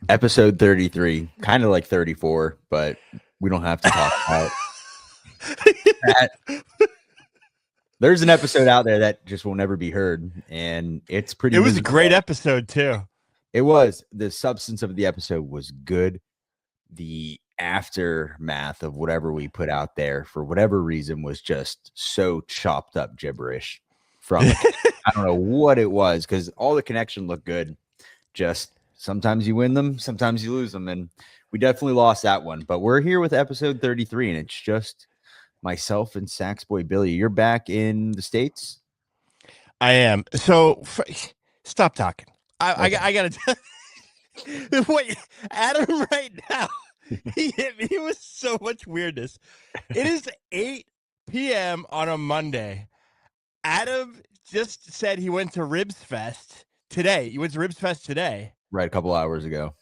Episode 33, kind of like 34, but we don't have to talk about that. There's an episode out there that just will never be heard, and it's pretty It was a miserable. great episode too. It was. The substance of the episode was good. The aftermath of whatever we put out there, for whatever reason, was just so chopped up gibberish from I don't know what it was, because all the connection looked good. Just sometimes you win them, sometimes you lose them, and we definitely lost that one. But we're here with episode 33, and it's just myself and Saxboy Billy. You're back in the States? I am. So stop talking. I gotta tell wait, Adam right now. He hit me with so much weirdness. It is 8 p.m. on a Monday. Adam just said he went to Ribs Fest today. You went to Ribs Fest today. Right, a couple hours ago.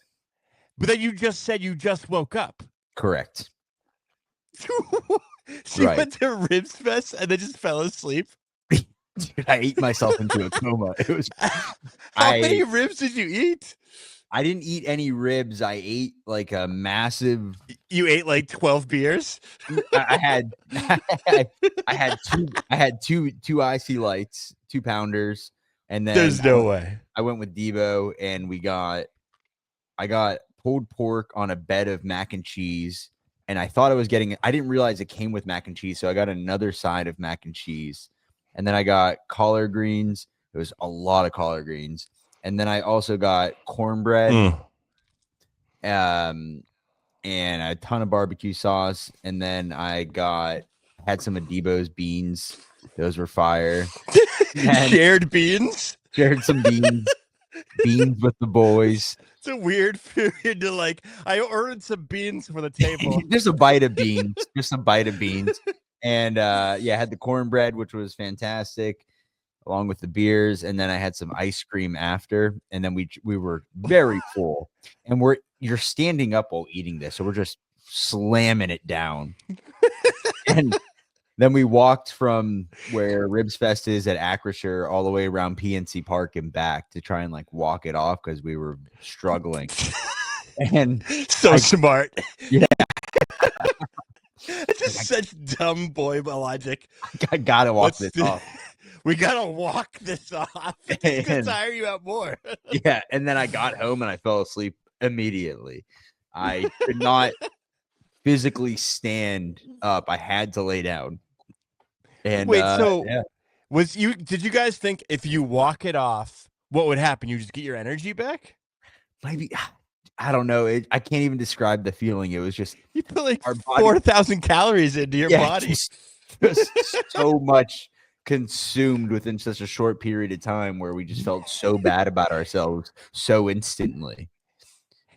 But then you just said you just woke up. Correct. So you went to Ribs Fest and then just fell asleep? Dude, I ate myself into a coma. It was. How many ribs did you eat? I didn't eat any ribs. I ate like a massive. You ate like 12 beers. I had two IC lights, 2-pounders, and then there's no way. I went with Devo, and I got pulled pork on a bed of mac and cheese, and I thought I didn't realize it came with mac and cheese, so I got another side of mac and cheese, and then I got collard greens. It was a lot of collard greens. And then I also got cornbread, and a ton of barbecue sauce. And then I had some of Debo's beans. Those were fire. Shared beans? Shared some beans. Beans with the boys. It's a weird period to like, I ordered some beans for the table. Just a bite of beans. And I had the cornbread, which was fantastic, along with the beers, and then I had some ice cream after, and then we were very full, and you're standing up while eating this, so we're just slamming it down. And then we walked from where Ribs Fest is at Acrisure all the way around PNC Park and back to try and like walk it off because we were struggling. And smart. Yeah. It's just such dumb boy logic. I gotta walk this off. We gotta walk this off. It's gonna tire you out more. Yeah, and then I got home and I fell asleep immediately. I could not physically stand up. I had to lay down. And wait, did you guys think if you walk it off, what would happen? You just get your energy back? Maybe. I don't know. I can't even describe the feeling. It was just you put like 4,000 calories into your body. Just so much consumed within such a short period of time, where we just felt so bad about ourselves so instantly.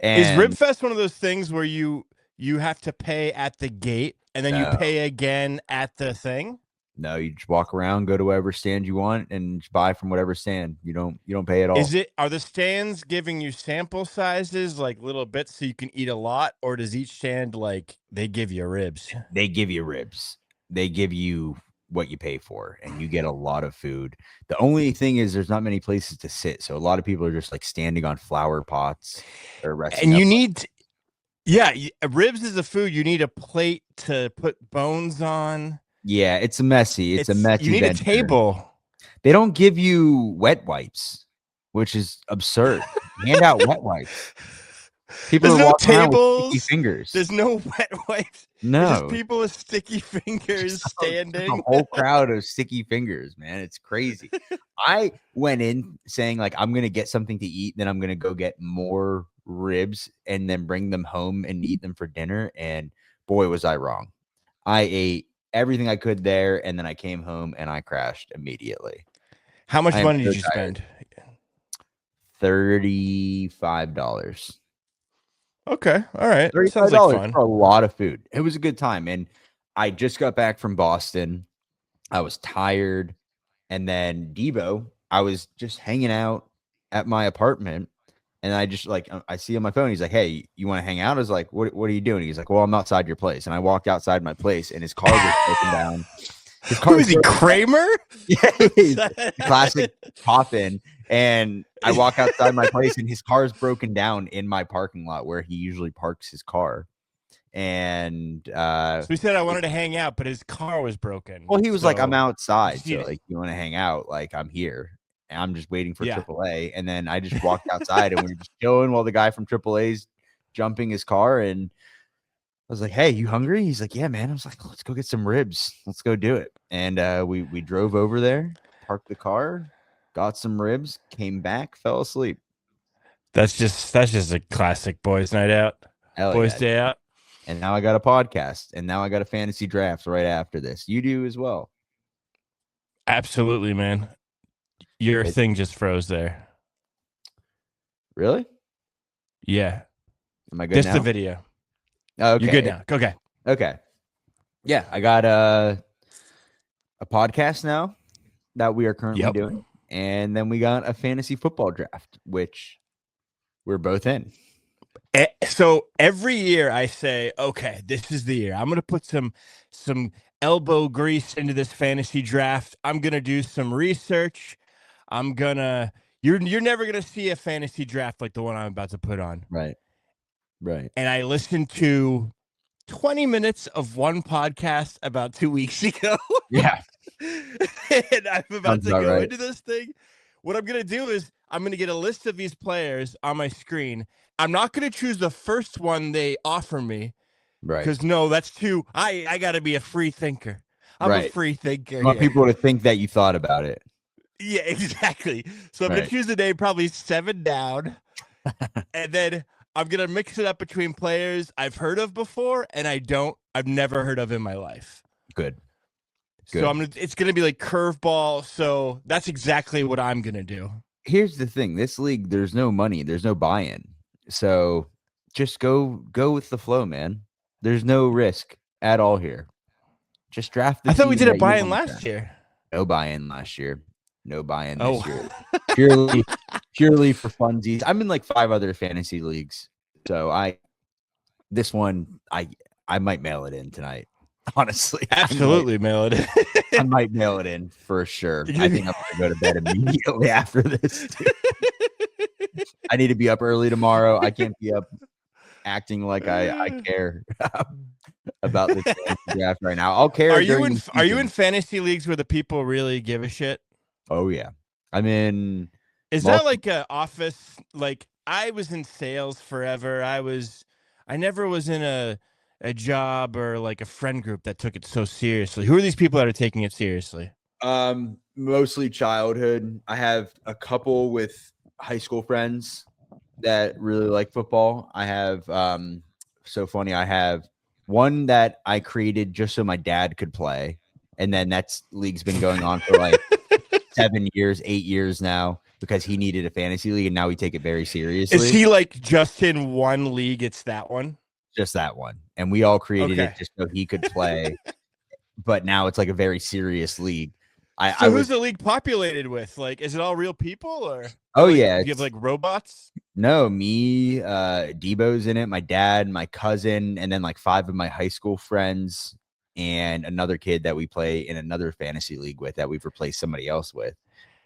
And is Rib Fest one of those things where you have to pay at the gate and then you pay again at the thing? No, you just walk around, go to whatever stand you want, and just buy from whatever stand. You don't pay at all. Are the stands giving you sample sizes, like little bits, so you can eat a lot, or does each stand like they give you ribs? They give you ribs. They give you what you pay for, and you get a lot of food. The only thing is there's not many places to sit, so a lot of people are just like standing on flower pots or resting. And you need ribs is a food. You need a plate to put bones on. Yeah, it's messy. It's a messy. You need venture. A table. They don't give you wet wipes, which is absurd. Hand out wet wipes. People There's are no walking around tables. with sticky fingers. There's no wet wipes. No. There's just people with sticky fingers standing. A whole crowd of sticky fingers, man. It's crazy. I went in saying, like, I'm going to get something to eat, then I'm going to go get more ribs and then bring them home and eat them for dinner. And boy, was I wrong. I ate everything I could there, and then I came home and I crashed immediately. How much money did you spend? $35. Okay, all right. $35 sounds like fun. For a lot of food. It was a good time, and I just got back from Boston. I was tired, and then Devo, I was just hanging out at my apartment, and I just I see on my phone, he's like, "Hey, you want to hang out?" I was like, "What are you doing?" He's like, "Well, I'm outside your place," and I walked outside my place, and his car was broken down, His Who car is he, Kramer? Yeah, he's the classic pop in. And I walk outside my place and his car's broken down in my parking lot where he usually parks his car. And So he said I wanted to hang out, but his car was broken. well, he was like, I'm So outside. So like you want to hang out? Like I'm here. And I'm just waiting for Yeah. AAA. And then I just walked outside and we were just chilling while the guy from AAA's jumping his car. And I was like, "Hey, you hungry?" He's like, "Yeah, man." I was like, "Let's go get some ribs. Let's go do it." And we drove over there, parked the car, got some ribs, came back, fell asleep. That's just a classic boys' night out, Hell boys' yeah! day out. And now I got a podcast, and now I got a fantasy draft right after this. You do as well. Absolutely, man. Your It, thing just froze there. really? Yeah. Am I good Just the now? video. Okay. You're good now. Okay. Okay. Yeah, I got a podcast now that we are currently doing, and then we got a fantasy football draft, which we're both in. So every year I say, okay, this is the year. I'm going to put some elbow grease into this fantasy draft. I'm going to do some research. You're never going to see a fantasy draft like the one I'm about to put on. Right. And I listened to 20 minutes of one podcast about 2 weeks ago. Yeah. And I'm about to go into this thing. What I'm going to do is I'm going to get a list of these players on my screen. I'm not going to choose the first one they offer me. Right. Because no, that's too, I got to be a free thinker. I'm a free thinker. I want people to think that you thought about it. Yeah, exactly. So I'm going to choose the name probably 7 down. And then I'm going to mix it up between players I've heard of before and I've never heard of in my life. Good. So it's going to be like curveball. So that's exactly what I'm going to do. Here's the thing. This league, there's no money. There's no buy-in. So just go with the flow, man. There's no risk at all here. Just draft the I thought we did a a buy-in last year. No buy-in last year. No buy-in this year. Purely for funsies. I'm in like 5 other fantasy leagues. So this one, I might mail it in tonight. Honestly. Absolutely mail it in. I might mail it in for sure. I think I'm gonna go to bed immediately after this. I need to be up early tomorrow. I can't be up acting like I care about this draft right now. I'll care. Are you in fantasy leagues where the people really give a shit? Oh yeah. I'm in. Is that like a office? Like I was in sales forever. I never was in a job or like a friend group that took it so seriously. Who are these people that are taking it seriously? Mostly childhood. I have a couple with high school friends that really like football. I have so funny. I have one that I created just so my dad could play, and then that's league's been going on for like 7 years, 8 years now because he needed a fantasy league, and now we take it very seriously. Is he like just in one league? It's that one. Just that one. And we all created it just so he could play. But now it's like a very serious league. Who's the league populated with? Like, is it all real people or? Oh, like, yeah. You have like robots? No, me, Debo's in it, my dad, my cousin, and then like 5 of my high school friends and another kid that we play in another fantasy league with that we've replaced somebody else with.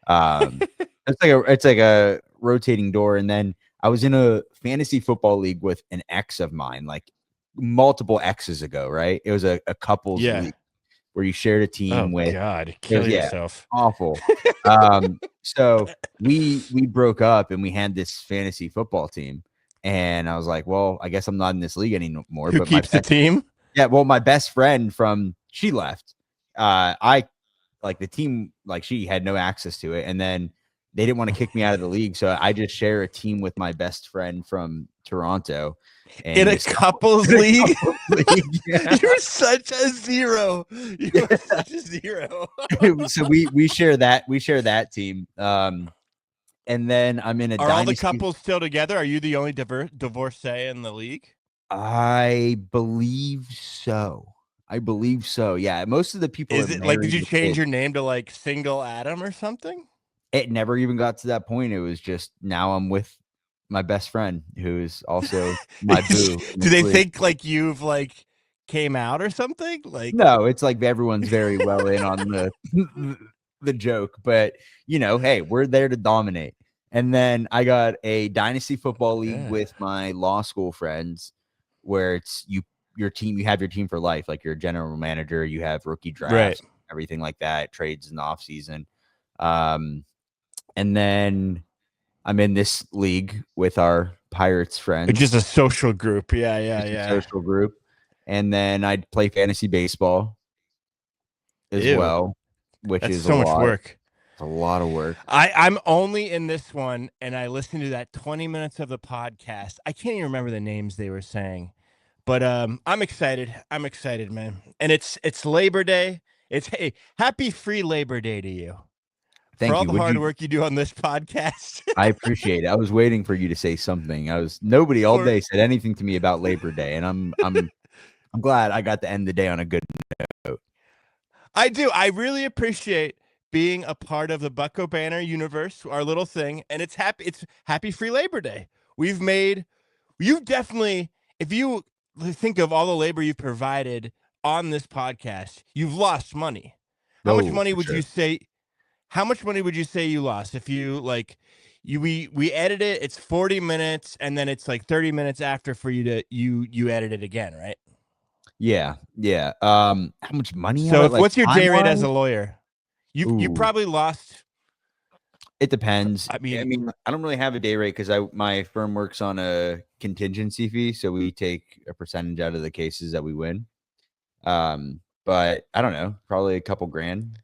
It's like a rotating door. And then I was in a fantasy football league with an ex of mine, like multiple exes ago, right? It was a couples league where you shared a team with. God, kill yourself. Awful. So we broke up and we had this fantasy football team. And I was like, well, I guess I'm not in this league anymore. Who keeps the team? Yeah, well, my best friend she left. I like the team, like she had no access to it. And then they didn't want to kick me out of the league. So I just share a team with my best friend from Toronto. And in a couples league? Yeah. You're such a zero. You're such a zero. So we share that team. And then I'm in a dynasty. All the couples still together? Are you the only divorcee in the league? I believe so. Yeah. Most of the people. Is it like, did you change your name to like Single Adam or something? It never even got to that point. It was just now I'm with my best friend who is also my boo. Do they think like you've like came out or something? Like, no, it's like everyone's very well in on the the joke, but hey, we're there to dominate. And then I got a dynasty football league with my law school friends, where it's you have your team for life, like you're a general manager, you have rookie drafts, everything like that, trades in the off season. And then I'm in this league with our Pirates friends. Just a social group. Yeah. A social group. And then I'd play fantasy baseball as well, which That's is so much work. It's a lot of work. I'm only in this one, and I listened to that 20 minutes of the podcast. I can't even remember the names they were saying, but I'm excited. I'm excited, man. And it's Labor Day. Hey, happy free Labor Day to you. Thank for all you. the hard work you do on this podcast. I appreciate it. I was waiting for you to say something. Nobody all day said anything to me about Labor Day, and I'm glad I got to end the day on a good note. I do. I really appreciate being a part of the Bucko Banner universe, our little thing, and it's happy free Labor Day. You definitely, if you think of all the labor you've provided on this podcast, you've lost money. How much money would you say? How much money would you say you lost if you we edit it? It's 40 minutes, and then it's like 30 minutes after for you to you edit it again, right? Yeah. How much money? So, what's your day rate as a lawyer? You probably lost. It depends. I mean, I don't really have a day rate because my firm works on a contingency fee, so we take a percentage out of the cases that we win. But I don't know, probably a couple grand.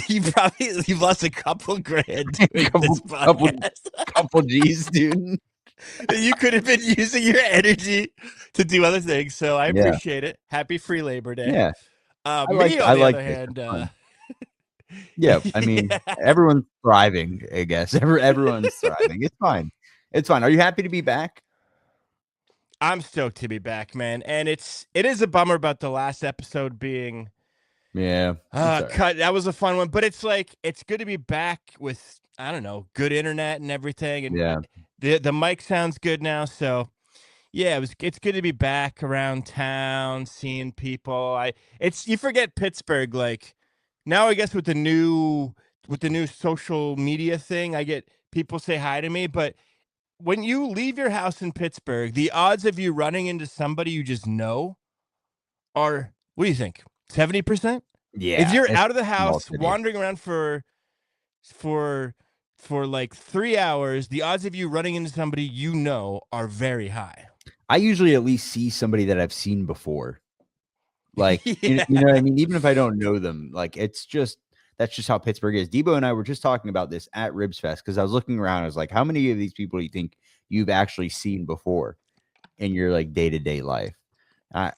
You've lost a couple grand doing this podcast. couple G's, dude. You could have been using your energy to do other things, so I appreciate it. Happy free Labor Day. Yeah. On the other hand, yeah, I mean, everyone's thriving, I guess. Everyone's thriving. It's fine. It's fine. Are you happy to be back? I'm stoked to be back, man. And it is a bummer about the last episode being cut. That was a fun one, but it's good to be back with, I don't know, good internet and everything. And the mic sounds good now, so yeah, it's good to be back around town, seeing people. You forget Pittsburgh, like now I guess with the new social media thing, I get people say hi to me, but when you leave your house in Pittsburgh, the odds of you running into somebody you just know are, what do you think? 70%? Yeah. If you're out of the house wandering around for like 3 hours, the odds of you running into somebody you know are very high. I usually at least see somebody that I've seen before. Like, you know what I mean? Even if I don't know them, like that's just how Pittsburgh is. Debo and I were just talking about this at Ribs Fest because I was looking around. I was like, how many of these people do you think you've actually seen before in your like day-to-day life?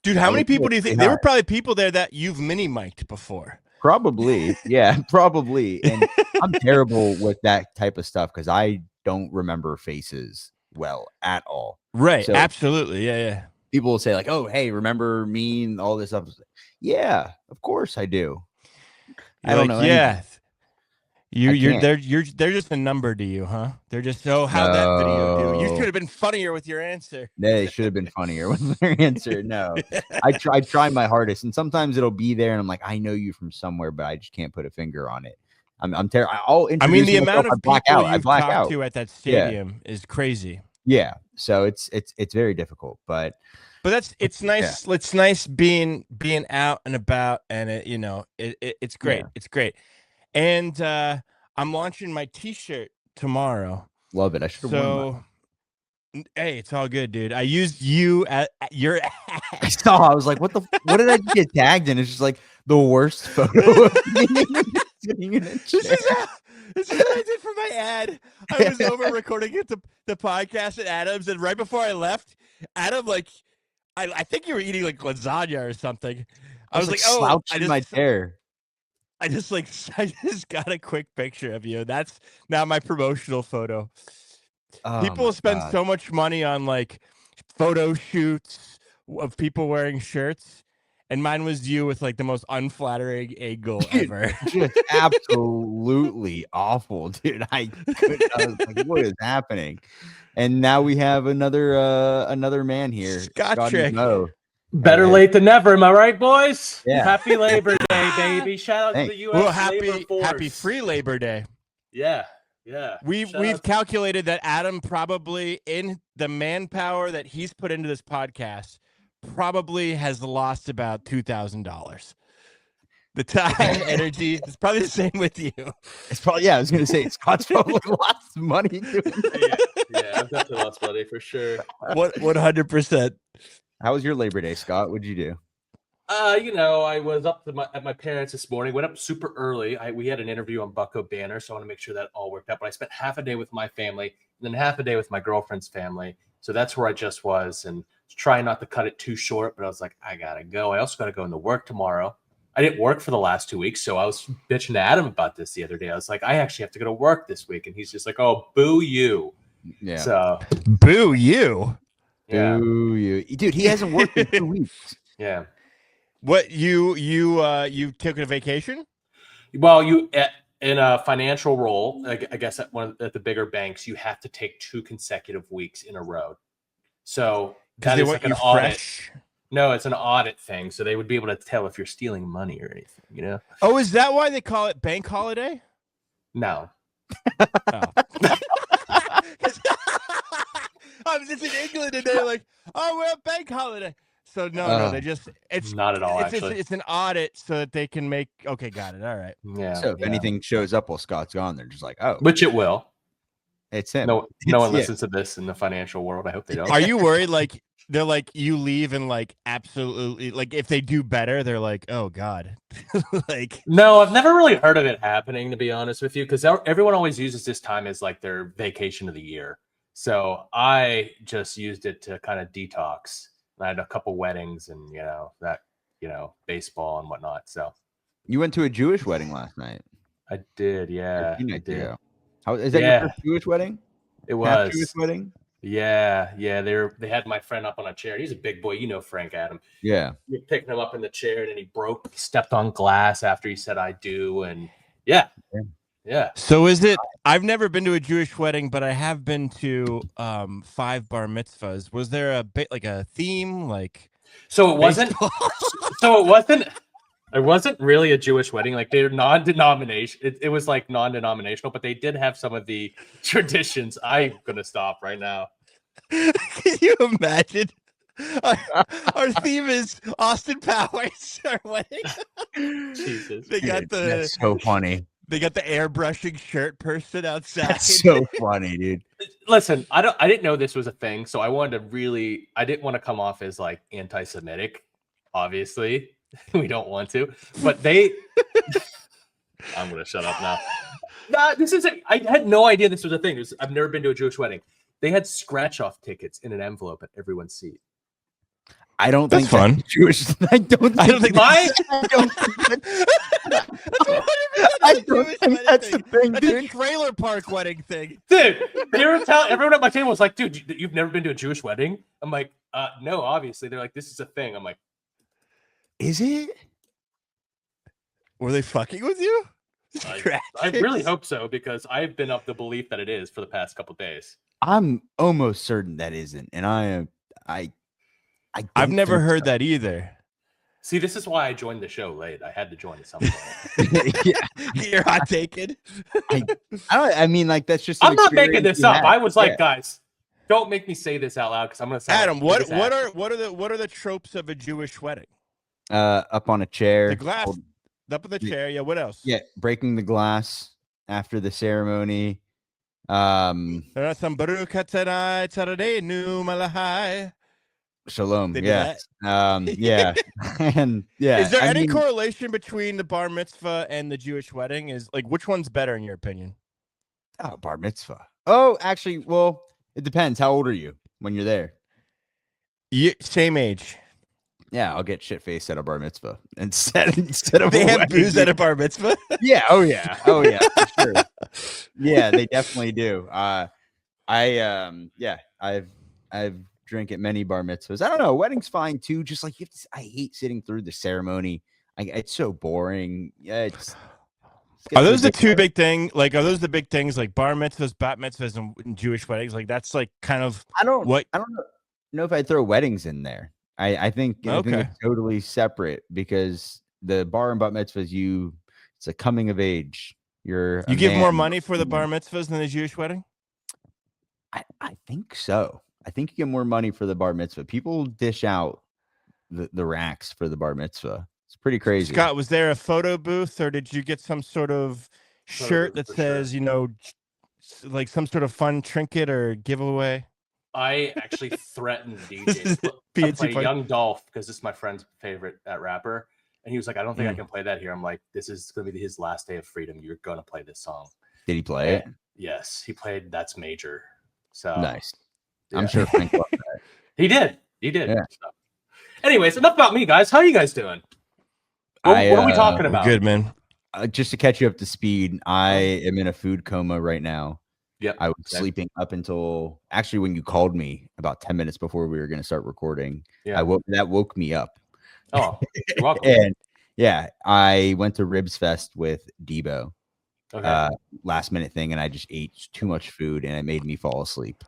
Dude, how many people do you think? There were probably people there that you've mini-mic'd before. Probably. Yeah, probably. And I'm terrible with that type of stuff because I don't remember faces well at all. Right. So absolutely. Yeah. People will say like, oh, hey, remember me and all this stuff. Yeah, of course I do. I don't know. Yeah. They're just a number to you, huh? They're just how'd that video do? You should have been funnier with your answer. They should have been funnier with their answer. No. I try my hardest, and sometimes it'll be there and I'm like, I know you from somewhere, but I just can't put a finger on it. I'm terrible. I mean, the amount of people you've talked to at that stadium is crazy. Yeah. So it's very difficult, but it's nice. Yeah. It's nice being out and about, and it's great. Yeah. It's great. And I'm launching my T-shirt tomorrow. Love it. I should have worn mine. Hey, it's all good, dude. I used you at your ad. I saw. I was like, what did I get tagged in? It's just like the worst photo of me sitting in a chair. This is what I did for my ad. I was over recording the podcast at Adam's, and right before I left, Adam, I think you were eating like lasagna or something. I was like slouched in my chair. I just got a quick picture of you. That's now my promotional photo. People spend so much money on like photo shoots of people wearing shirts, and mine was you with like the most unflattering angle ever. Just absolutely awful, dude. I was like, what is happening? And now we have another man here, Scott Trick. Better Hey. late than never, am I right, boys? Yeah. Happy Labor Day, baby. Shout out Thanks. to the U.S. Well, Labor Force. happy Free Labor Day. Yeah. We've calculated that Adam probably, in the manpower that he's put into this podcast, probably has lost about $2,000. The time, energy, it's probably the same with you. It's probably, I was gonna say Scott's probably lost money doing that. Yeah, I've definitely lost money for sure. 100%. How was your Labor Day, Scott? What'd you do? I was up at my parents this morning. Went up super early. We had an interview on Bucko Banner, so I want to make sure that all worked out. But I spent half a day with my family, and then half a day with my girlfriend's family. So that's where I just was, and trying not to cut it too short. But I was like, I gotta go. I also gotta go into work tomorrow. I didn't work for the last 2 weeks, so I was bitching to Adam about this the other day. I was like, I actually have to go to work this week, and he's just like, oh, boo you. Yeah. So boo you. Yeah. Boo you, dude. He hasn't worked in 2 weeks. Yeah. What you took a vacation? Well, in a financial role, I guess at the bigger banks, you have to take 2 consecutive weeks in a row. So that is like an audit. Fresh? No, it's an audit thing. So they would be able to tell if you're stealing money or anything, you know? Oh, is that why they call it bank holiday? No. Oh. I was just in England and they're like, oh, we're a bank holiday. So no, they just it's not at all. Actually, it's an audit so that they can make. Okay, got it. All right. Yeah. So if anything shows up while Scott's gone, they're just like, oh, which it will. It's him. No one listens to this in the financial world. I hope they don't. Are you worried? Like they're like you leave and like absolutely like if they do better, they're like, oh god. Like no, I've never really heard of it happening, to be honest with you, because everyone always uses this time as like their vacation of the year. So I just used it to kind of detox. I had a couple weddings and baseball and whatnot. So you went to a Jewish wedding last night. I did, yeah. I did. How is that your first Jewish wedding? It was Jewish wedding. Yeah. They had my friend up on a chair. He's a big boy, Frank Adam. Yeah, you're picking him up in the chair, and then he stepped on glass after he said "I do," and yeah. So is it? I've never been to a Jewish wedding, but I have been to 5 bar mitzvahs. Was there a bit like a theme, like? So it wasn't. It wasn't really a Jewish wedding. Like they're non-denomination. It was like non-denominational, but they did have some of the traditions. I'm gonna stop right now. Can you imagine? Our theme is Austin Powers. Our wedding. Jesus, they got that's so funny. They got the airbrushing shirt person outside. That's so funny, dude. Listen, I didn't know this was a thing, so I didn't want to come off as like anti-Semitic. Obviously, we don't want to, but I'm gonna shut up now. Nah, I had no idea this was a thing. I've never been to a Jewish wedding. They had scratch-off tickets in an envelope at everyone's seat. I don't think that's fun. Jewish. I don't think that's the thing. That's a trailer park wedding thing. Dude, they were telling everyone at my table was like, dude, you've never been to a Jewish wedding? I'm like, no, obviously. They're like, this is a thing. I'm like, is it? Were they fucking with you? I really hope so, because I've been of the belief that it is for the past couple days. I'm almost certain that isn't, and I've never heard that either. See, this is why I joined the show late. I had to join at some point. You're hot taken. I mean, like that's just. I'm not making this up. I was like, guys, don't make me say this out loud because I'm gonna say. Adam, what are the tropes of a Jewish wedding? Up on a chair. The glass. Up on the chair. Yeah. What else? Yeah, breaking the glass after the ceremony. Shalom. Yes. Yeah. And yeah. Is there any correlation between the bar mitzvah and the Jewish wedding? Is like which one's better in your opinion? Oh, bar mitzvah. Oh, actually, well, it depends. How old are you when you're there? Same age. Yeah, I'll get shit faced at a bar mitzvah instead of they have booze at a bar mitzvah. Yeah. Oh yeah. For sure. Yeah, they definitely do. I've drink at many bar mitzvahs. I don't know. Wedding's fine too. Just like I hate sitting through the ceremony. It's so boring. Yeah. Are those the two big things? Like, are those the big things? Like bar mitzvahs, bat mitzvahs, and Jewish weddings? Like that's like kind of. I don't know if I'd throw weddings in there. I think Okay. it's totally separate because the bar and bat mitzvahs, it's a coming of age. You're You a give more man. money for the bar mitzvahs than the Jewish wedding? I think so. I think you get more money for the bar mitzvah. People dish out the racks for the bar mitzvah. It's pretty crazy. Scott, was there a photo booth, or did you get some sort of shirt that says, like some sort of fun trinket or giveaway? I actually threatened DJ to play Young Dolph because this is my friend's favorite rapper. And he was like, I don't think I can play that here. I'm like, this is going to be his last day of freedom. You're going to play this song. Did he play it? Yes, he played That's Major. So nice. Yeah. I'm sure Frank loved that. He did. Yeah. So. Anyways, enough about me, guys. How are you guys doing? What are we talking about? Good, man. Just to catch you up to speed, I am in a food coma right now. Yep. I was sleeping up until actually when you called me about 10 minutes before we were going to start recording. Yeah. That woke me up. Oh, you're welcome. And yeah, I went to Ribs Fest with Debo. Okay. Last minute thing, and I just ate too much food and it made me fall asleep.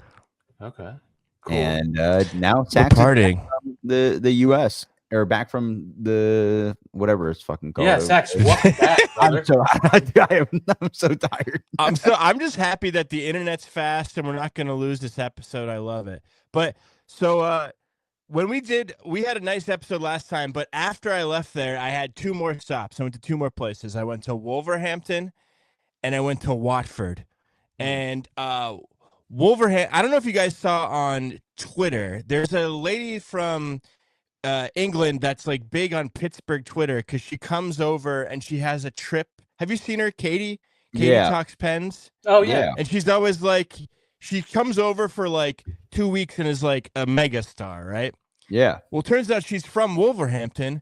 Okay. Cool. And now Saxon's partying the US or back from the whatever it's fucking called. Yeah, Sax, welcome back, brother. I'm so tired. I'm just happy that the internet's fast and we're not going to lose this episode. I love it. But so when we had a nice episode last time, but after I left there, I had 2 more stops. I went to 2 more places. I went to Wolverhampton and I went to Watford. And Wolverhampton, I don't know if you guys saw on Twitter, there's a lady from England that's like big on Pittsburgh Twitter because she comes over and she has a trip. Have you seen her, Katie? Katie Talks Pens. Oh yeah. And she's always like, she comes over for like 2 weeks and is like a mega star, right? Yeah. Well, turns out she's from Wolverhampton,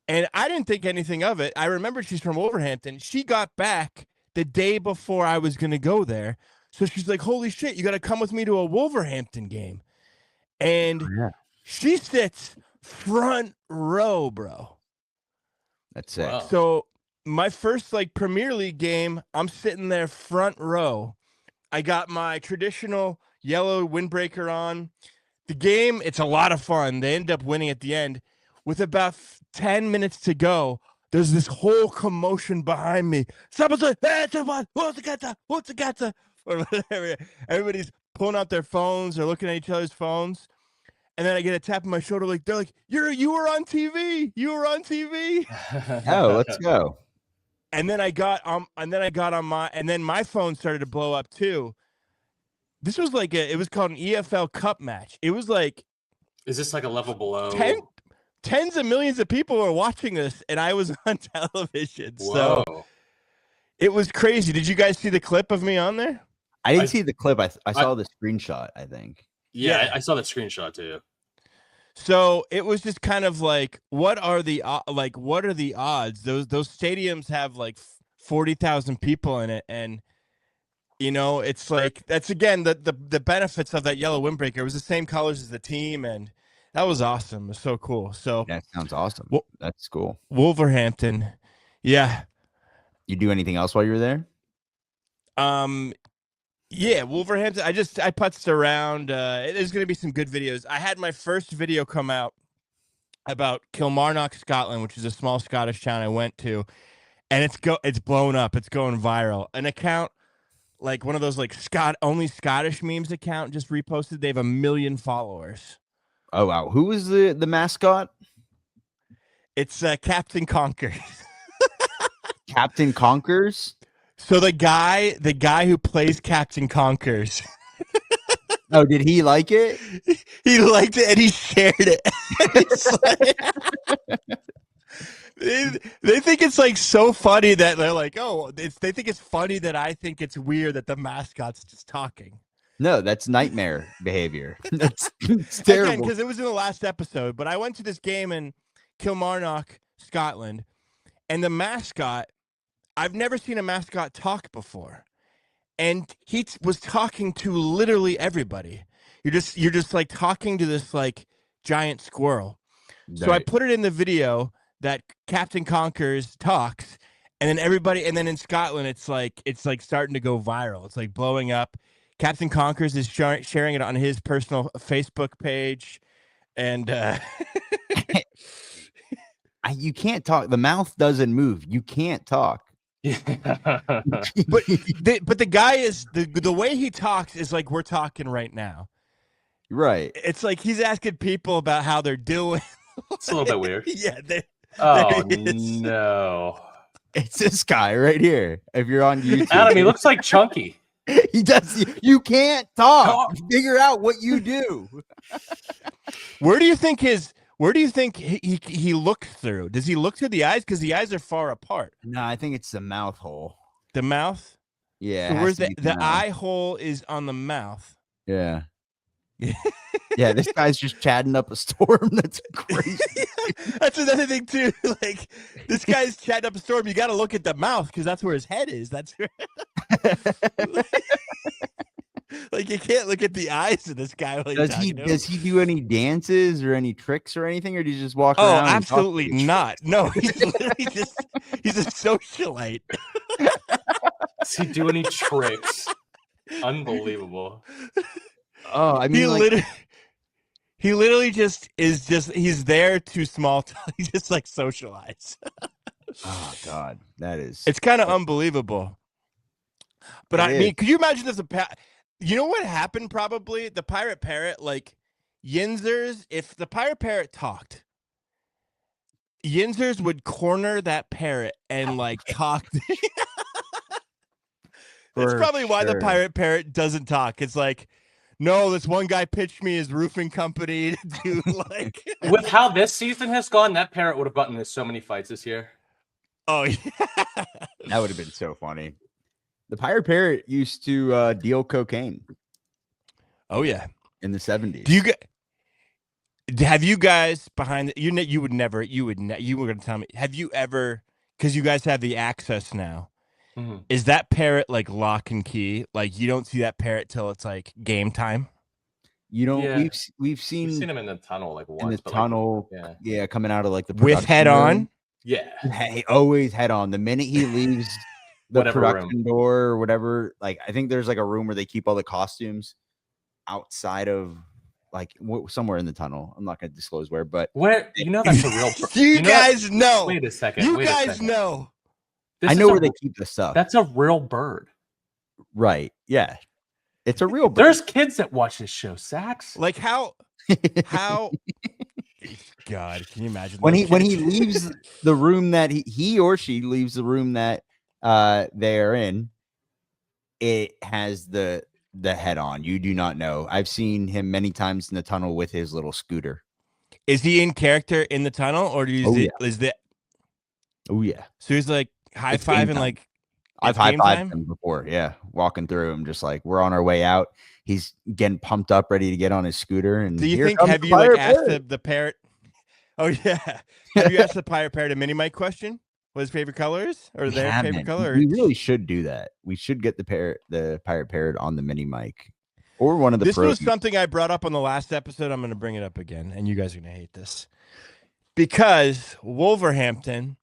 and I didn't think anything of it. I remembered she's from Wolverhampton. She got back the day before I was going to go there. So she's like, holy shit, you got to come with me to a Wolverhampton game. And she sits front row, bro. That's it. Wow. So my first like Premier League game, I'm sitting there front row. I got my traditional yellow windbreaker on. The game, it's a lot of fun. They end up winning at the end. With about 10 minutes to go, there's this whole commotion behind me. Someone's like, hey, someone, what's the gata? Everybody's pulling out their phones. They're looking at each other's phones. And then I get a tap on my shoulder, like they're like, you were on TV. You were on TV. Oh, let's go. And then I got on my phone started to blow up too. This was like it was called an EFL Cup match. It was like, is this like a level below? Tens of millions of people were watching this, and I was on television. Whoa. So it was crazy. Did you guys see the clip of me on there? I didn't see the clip. I saw the screenshot, I think. Yeah, I saw the screenshot too. So it was just kind of like, what are the odds? Those stadiums have like 40,000 people in it, and it's like that's again the benefits of that yellow windbreaker. It was the same colors as the team, and that was awesome. It was so cool. So that sounds awesome. That's cool. Wolverhampton, yeah. You do anything else while you were there? Yeah, Wolverhampton. I putzed around. There's going to be some good videos. I had my first video come out about Kilmarnock, Scotland, which is a small Scottish town I went to, and it's blown up. It's going viral. An account, like one of those like only Scottish memes account, just reposted. They have 1 million followers. Oh wow! Who was the mascot? It's Captain Conkers. Captain Conkers. So the guy who plays Captain Conkers. Oh, did he like it? He liked it and he shared it. They think it's like so funny that they're like, oh, they think it's funny that I think it's weird that the mascot's just talking. No, that's nightmare behavior. That's terrible. Again, because it was in the last episode, but I went to this game in Kilmarnock, Scotland, and the mascot, I've never seen a mascot talk before. And he was talking to literally everybody. You're just like talking to this like giant squirrel. Right. So I put it in the video that Captain Conkers talks, and then in Scotland it's like starting to go viral. It's like blowing up. Captain Conkers is sharing it on his personal Facebook page, and You can't talk. The mouth doesn't move. You can't talk. Yeah. But the guy is the way he talks is like we're talking right now. Right. It's like he's asking people about how they're doing. It's a little bit weird. Yeah. Oh he is. no, It's this guy right here. If you're on YouTube, Adam, he looks like Chunky. he does. You can't talk. Talk. Figure out what you do. Where do you think he looked through? Does he look through the eyes? Because the eyes are far apart. No, I think it's the mouth hole. The mouth. Yeah. So it has where's to be the mouth. eye hole is on the mouth. Yeah. Yeah, this guy's just chatting up a storm. That's crazy. That's another thing too. Like this guy's chatting up a storm. You got to look at the mouth because that's where his head is. That's where... like you can't look at the eyes of this guy. Like Does he do any dances or any tricks or anything, or do you just walk Oh, around? absolutely not. No, he's literally he's a socialite. Does he do any tricks? Unbelievable. Oh, I mean, he literally he's there to small talk. He just like socialize. Oh God, that is. It's kind of unbelievable. But I mean, could you imagine if you know what happened? Probably the pirate parrot, like Yinzers. If the pirate parrot talked, Yinzers would corner that parrot and like talk. That's probably why the pirate parrot doesn't talk. It's like, no, this one guy pitched me his roofing company to do like. With how this season has gone, that parrot would have gotten into so many fights this year. Oh yeah, that would have been so funny. The pirate parrot used to deal cocaine. Oh yeah, in the 70s. Have you guys behind you were going to tell me, have you ever, because you guys have the access now, is that parrot like lock and key? Like you don't see that parrot till it's like game time? You don't. We've seen him in the tunnel like once. In the tunnel, like, coming out of like the with head on. Yeah, hey, always head on. The minute he leaves the production door or whatever, like I think there's like a room where they keep all the costumes outside of like somewhere in the tunnel. I'm not going to disclose where, but where that's a real. You guys know. Wait a second. You guys know. I know where they keep the stuff. That's a real bird. Right. Yeah. It's a real bird. There's kids that watch this show, Sax. Like how God, can you imagine when he leaves the room that he or she leaves the room that they are in, it has the head on. You do not know. I've seen him many times in the tunnel with his little scooter. Is he in character in the tunnel, or is that? Oh yeah. So he's like high-fiving, like I've high-fived him before. Yeah, walking through him, just like we're on our way out. He's getting pumped up, ready to get on his scooter. And do you think? Have you like asked the parrot? Oh yeah. Have you asked the pirate parrot a mini mic question? What his favorite color is, or their favorite color? We really should do that. We should get the pirate parrot on the mini mic, or one of the. This was something I brought up on the last episode. I'm going to bring it up again, and you guys are going to hate this because Wolverhampton,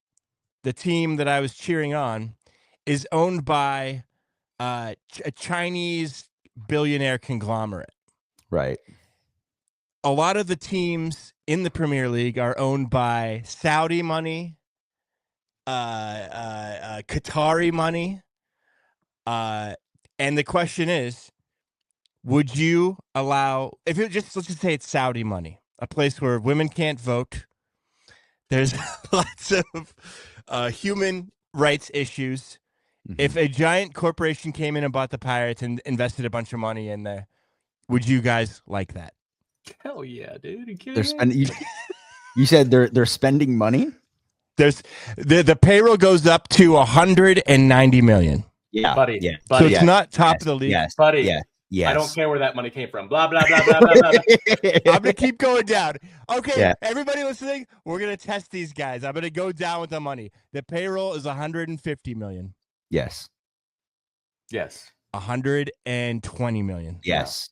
the team that I was cheering on, is owned by a Chinese billionaire conglomerate. Right. A lot of the teams in the Premier League are owned by Saudi money, Qatari money, and the question is, would you allow, if it let's just say it's Saudi money, a place where women can't vote, there's lots of human rights issues. If a giant corporation came in and bought the Pirates and invested a bunch of money in there, would you guys like that? Hell yeah, dude! They're spending. You said they're spending money. There's the payroll goes up to 190 million. Yeah, buddy. Yeah, so it's not top of the league. Yes, buddy. Yeah, yes. I don't care where that money came from. Blah blah blah blah blah blah. I'm gonna keep going down. Okay, everybody listening, we're gonna test these guys. I'm gonna go down with the money. The payroll is 150 million. Yes. Yes. 120 million. Yes.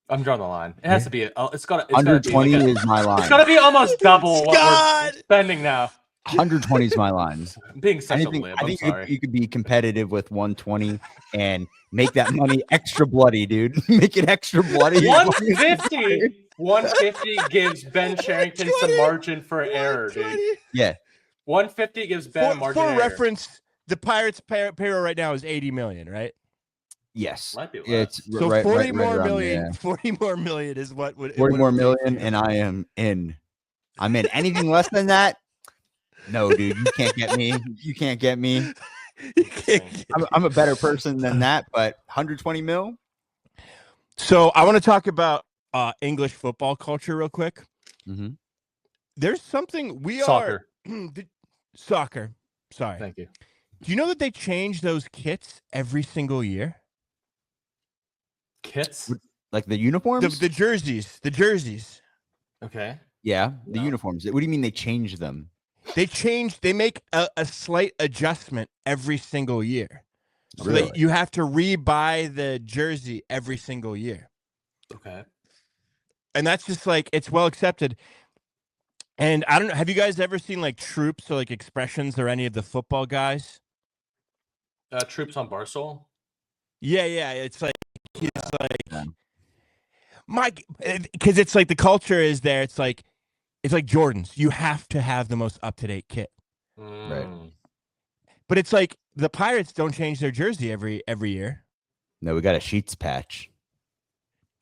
I'm drawing the line. It has to be. It's got. 120 is my line. It's got to be almost double what we're spending now. 120 is my line. I'm being such a lib. I'm sorry. You could be competitive with 120 and make that money extra bloody, dude. Make it extra bloody. 150 gives Ben Sherrington some margin for error, dude. Yeah. 150 gives Ben a margin for error. reference, the Pirates' payroll right now is $80 million, right? Yes. Might be less. It's So right, 40 right more around million. there. 40 more million is what would 40 more million, and I am in. I'm in. Anything less than that? No, dude, you can't get me. You can't get me. I'm a better person than that, but 120 mil. So I want to talk about English football culture real quick. Mm-hmm. There's something Soccer. Soccer. Sorry. Thank you. Do you know that they change those kits every single year? Kits? Like the uniforms? The jerseys. The jerseys. Okay. Yeah, the uniforms. What do you mean they change them? They make a slight adjustment every single year. So Really? that you have to rebuy the jersey every single year. Okay. And that's just like, it's well accepted. And I don't know, have you guys ever seen like Troops or like Expressions or any of the football guys? Troops on Barstool? Yeah. It's like, Mike, because it's like the culture is there. It's like Jordans. You have to have the most up-to-date kit. Right. But it's like the Pirates don't change their jersey every year. No, we got a Sheets patch.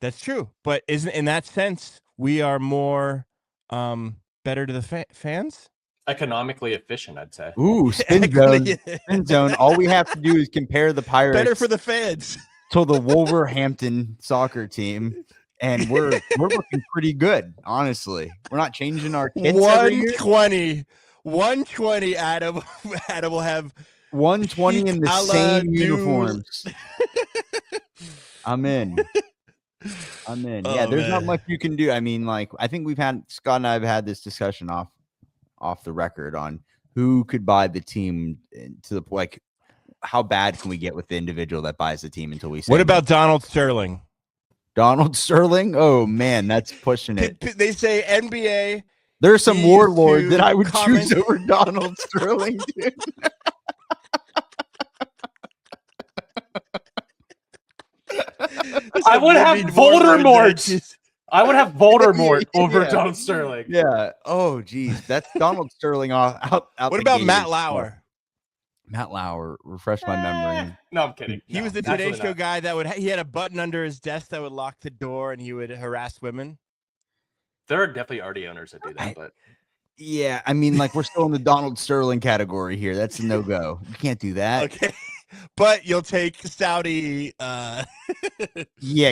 That's true. But isn't in that sense we are more better to the fans? Economically efficient, I'd say. Ooh, spin zone. Spin zone. All we have to do is compare the Pirates better for the fans to the Wolverhampton soccer team. And we're looking pretty good, honestly. We're not changing our kits 120, Adam will have 120 in the same uniforms. I'm in. Oh, Yeah, there's not much you can do. I mean, like, I think Scott and I have had this discussion off the record on who could buy the team to the like how bad can we get with the individual that buys the team until we say what about Donald Sterling? Donald Sterling? Oh man, that's pushing it. They say NBA. There's some warlord that I would choose over Donald Sterling, dude. I would have Voldemort. I would have Voldemort over Donald Sterling. Yeah. Oh, geez. That's Donald Sterling out. What about Matt Lauer? Matt Lauer, refresh my memory. No, I'm kidding. He was the Today Show guy that he had a button under his desk that would lock the door and he would harass women. There are definitely already owners that do that, but yeah, I mean, like we're still in the Donald Sterling category here. That's a no-go. You can't do that. Okay. But you'll take Saudi. Yeah,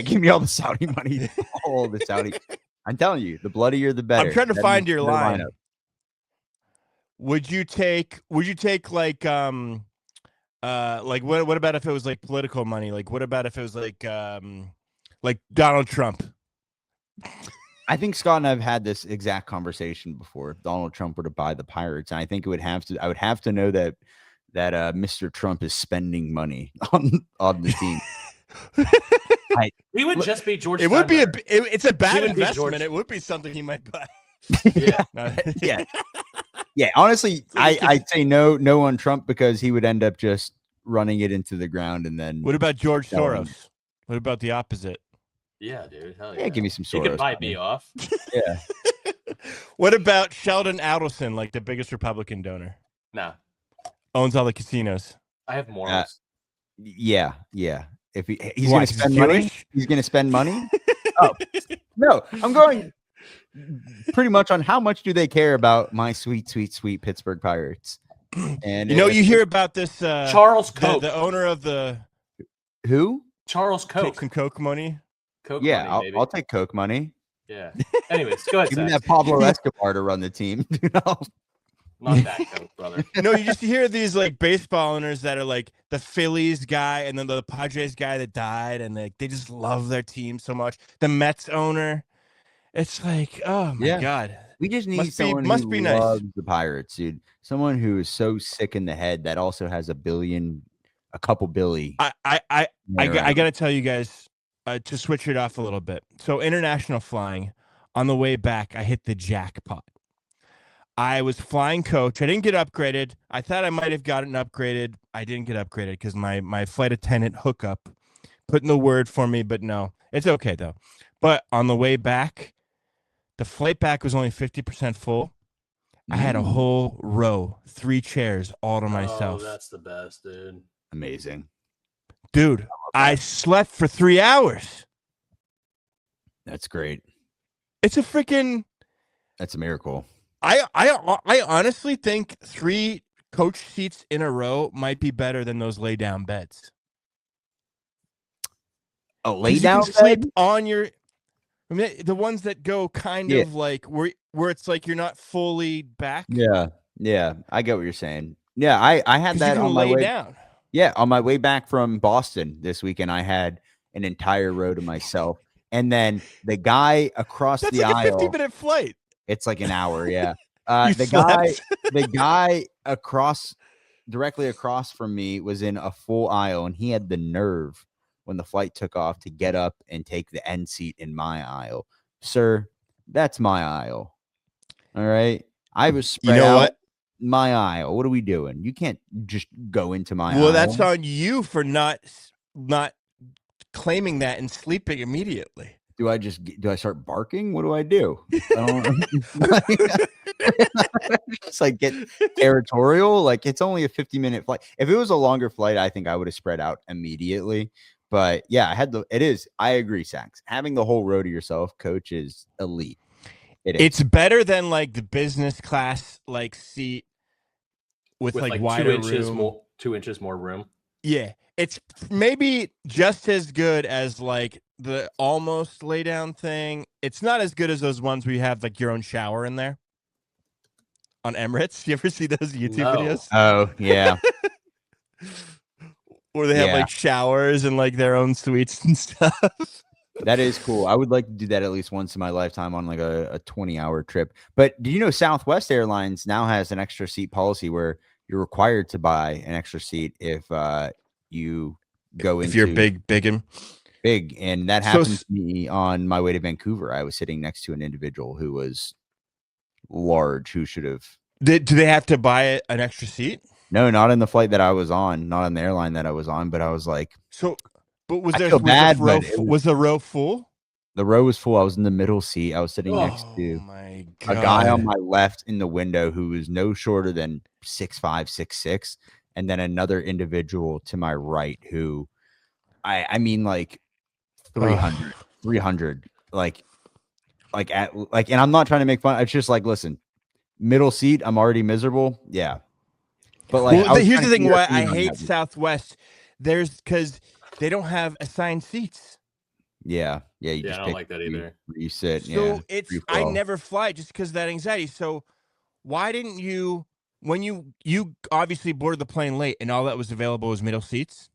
give me all the Saudi money. All the Saudi. I'm telling you, the bloodier the better. I'm trying to find your line. Lineup. Would you take like what about if it was like political money? Like what about if it was like Donald Trump? I think Scott and I have had this exact conversation before. If Donald Trump were to buy the Pirates, and I think I would have to know that Mr. Trump is spending money on the team. He would just be George. It would be it's a bad investment. It would be something he might buy. Yeah. Yeah, honestly, I'd say no on Trump because he would end up just running it into the ground and then. What about George Soros? What about the opposite? Yeah, dude. Hell yeah, give me some Soros. You could buy me off. Yeah. What about Sheldon Adelson, like the biggest Republican donor? Nah. Owns all the casinos. I have morals. Yeah. If he's going to spend money, he's going to spend money. Oh no, I'm going. Pretty much on how much do they care about my sweet Pittsburgh Pirates? And you hear about this Charles Koch, the owner of the who? Charles Koch. Take some Coke money. Coke yeah, money, I'll take Coke money. Yeah. Anyways, go ahead. Give me that Pablo Escobar to run the team. Not that Coke, brother. No, you just hear these like baseball owners that are like the Phillies guy and then the Padres guy that died, and they just love their team so much. The Mets owner. It's like, oh my God. We just need someone who loves the Pirates, dude. Someone who is so sick in the head that also has a couple billy. I got to tell you guys to switch it off a little bit. So international flying, on the way back, I hit the jackpot. I was flying coach. I didn't get upgraded. I thought I might have gotten upgraded. I didn't get upgraded because my flight attendant hookup put in the word for me, but no, it's okay though. But on the way back, the flight back was only 50% full. I had a whole row, 3 chairs all to myself. Oh, that's the best, dude. Amazing. Dude, I slept for 3 hours. That's great. It's a freaking. That's a miracle. I honestly think 3 coach seats in a row might be better than those lay down beds. A lay You down can sleep bed? on your. I mean, the ones that go kind of like where it's like you're not fully back. Yeah, I get what you're saying. Yeah, I had that you can on my lay way down. Yeah, on my way back from Boston this weekend, I had an entire row to myself, and then the guy across That's the like a aisle. 50-minute flight. It's like an hour. Yeah, You the slept? guy directly across from me was in a full aisle, and he had the nerve when the flight took off to get up and take the end seat in my aisle. Sir, that's my aisle. All right, I was spread out. What? My aisle. What are we doing? You can't just go into my aisle. Well, that's on you for not claiming that and sleeping immediately. Do I start barking? What do I do? I don't just like get territorial. Like it's only a 50-minute flight. If it was a longer flight, I think I would have spread out immediately. But yeah, I agree, Sax. Having the whole row to yourself, coach, is elite. It's better than like the business class like seat with like wider 2 inches more room. Yeah, it's maybe just as good as like the almost lay down thing. It's not as good as those ones where you have like your own shower in there on Emirates. You ever see those YouTube videos? Oh yeah. Where they have like showers and like their own suites and stuff. That is cool. I would like to do that at least once in my lifetime on like a 20-hour trip. But do you know Southwest Airlines now has an extra seat policy where you're required to buy an extra seat if you go into, if you're big, and that happened to me on my way to Vancouver. I was sitting next to an individual who was large, who should have. Do they have to buy an extra seat? No, not in the flight that I was on, not on the airline that I was on. But I was like, but was the row full? The row was full. I was in the middle seat. I was sitting next to a guy on my left in the window who was no shorter than 6'5", 6'6", and then another individual to my right who, I mean, like 300, and I'm not trying to make fun. It's just like, listen, middle seat. I'm already miserable. Yeah, but like, here's the thing: why I hate Southwest. Because they don't have assigned seats. Yeah. You just I don't like that either. You sit. So I never fly just because of that anxiety. So why didn't you, when you obviously boarded the plane late and all that was available was middle seats?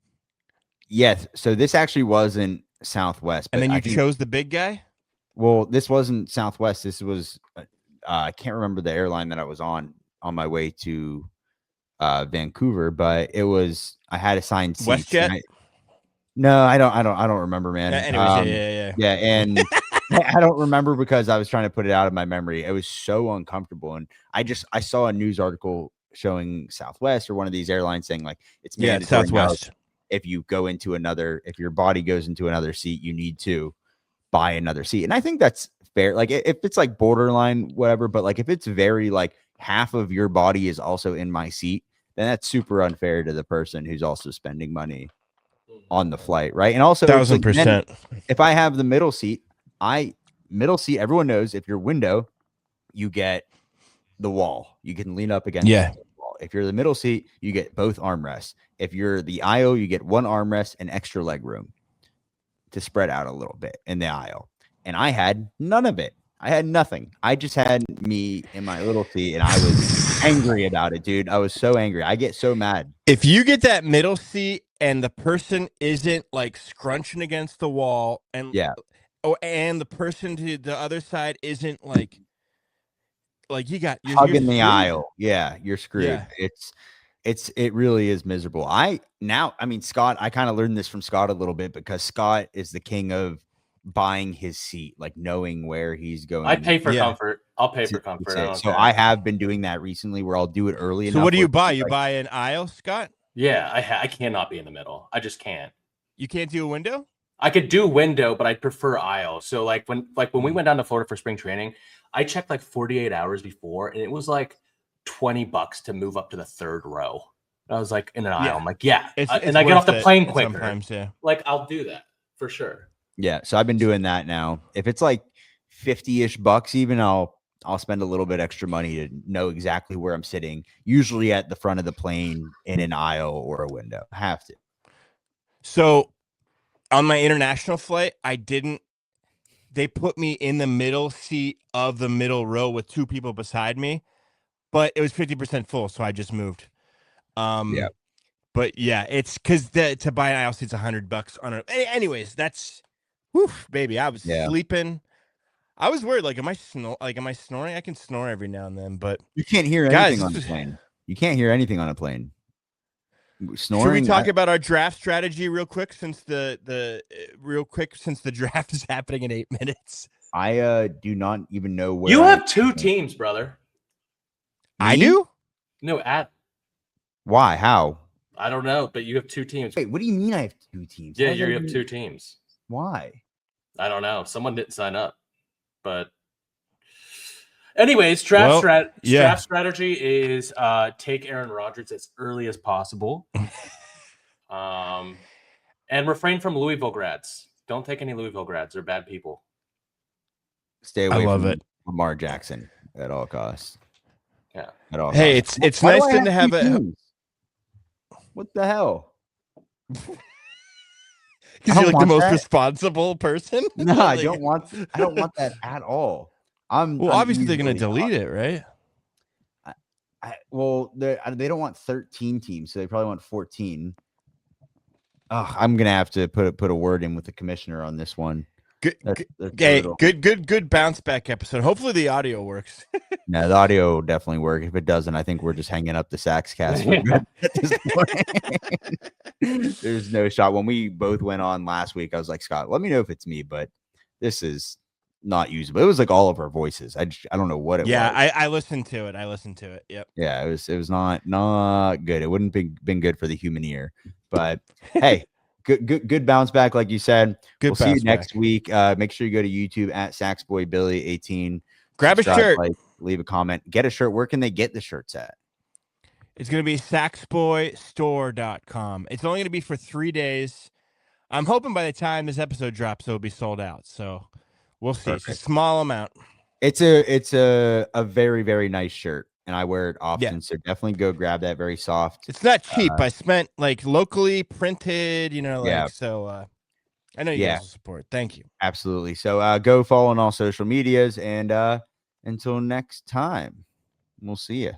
Yes. So this actually wasn't Southwest. And then you chose the big guy? Well, this wasn't Southwest. This was, I can't remember the airline that I was on my way to Vancouver, but I had assigned seats. WestJet? No, I don't remember, man. Anyways, yeah, and I don't remember because I was trying to put it out of my memory. It was so uncomfortable, and I saw a news article showing Southwest or one of these airlines saying like it's mandatory Southwest. If you go into if your body goes into another seat, you need to buy another seat, and I think that's fair. Like if it's like borderline whatever, but like if it's very like half of your body is also in my seat, then that's super unfair to the person who's also spending money on the flight, right? And also 1000%. If I have the middle seat, everyone knows if you're window, you get the wall. You can lean up against the wall. If you're the middle seat, you get both armrests. If you're the aisle, you get one armrest and extra leg room to spread out a little bit in the aisle. And I had none of it. I had nothing. I just had me in my little seat, and I was angry about it, dude. I was so angry. I get so mad. If you get that middle seat and the person isn't like scrunching against the wall, and and the person to the other side isn't like you're hugging the screwed. aisle, you're screwed. Yeah. It really is miserable. Scott, I kind of learned this from Scott a little bit because Scott is the king of buying his seat, like knowing where he's going. I pay for comfort. I'll pay for comfort. I don't So care. I have been doing that recently, where I'll do it early enough. So what do where you it's buy? You like- buy an aisle, Scott? Yeah, I cannot be in the middle. I just can't. You can't do a window? I could do window, but I'd prefer aisle. So like when we went down to Florida for spring training, I checked like 48 hours before, and it was like $20 to move up to the third row. I was like in an aisle. I'm like, yeah, It's and I get off the worth it plane quicker. sometimes, yeah. Like I'll do that for sure. Yeah, so I've been doing that now. If it's like 50-ish bucks, even I'll spend a little bit extra money to know exactly where I'm sitting. Usually at the front of the plane in an aisle or a window. I have to. So on my international flight, they put me in the middle seat of the middle row with two people beside me, but it was 50% full, so I just moved. Yeah. But yeah, it's because to buy an aisle seat's $100 on it. Anyways, that's baby. I was sleeping. I was worried, like, am I snoring? I can snore every now and then, but You can't hear anything on a plane. You can't hear anything on a plane. Snoring. Should we talk about our draft strategy real quick since the draft is happening in 8 minutes? I do not even know where You have two teams, brother. I do? No, Why? How? I don't know, but you have two teams. Wait, what do you mean I have two teams? Yeah, you have two teams. Why? I don't know. Someone didn't sign up. But anyways, draft strategy is take Aaron Rodgers as early as possible. And refrain from Louisville grads. Don't take any Louisville grads. They're bad people. Stay away from Lamar Jackson at all costs. Yeah. At all hey, costs. it's nice to have a teams? What the hell? Because you're like the most responsible person. No, I don't want that at all. I'm obviously they're gonna delete it, right? They don't want 13 teams, so they probably want 14. Oh, I'm gonna have to put a word in with the commissioner on this one. Good bounce back episode. Hopefully the audio works. No, the audio will definitely work. If it doesn't, I think we're just hanging up the Sax cast at this point. There's no shot. When we both went on last week, I was like, Scott, let me know if it's me, but this is not usable. It was like all of our voices. I don't know what it was. Yeah, I listened to it. Yep. Yeah, it was not good. It wouldn't been good for the human ear. But hey, good bounce back, like you said. We'll see you next week. Make sure you go to YouTube at SaxBoyBilly18. Grab a shirt. Leave a comment. Get a shirt. Where can they get the shirts at? It's going to be saxboystore.com. It's only going to be for 3 days. I'm hoping by the time this episode drops, it'll be sold out. So we'll see. Perfect. It's a small amount. It's a very, very nice shirt, and I wear it often. Yeah. So definitely go grab that. Very soft. It's not cheap. I spent like locally printed, so I know you guys will support. Thank you. Absolutely. So go follow on all social medias, and until next time, we'll see you.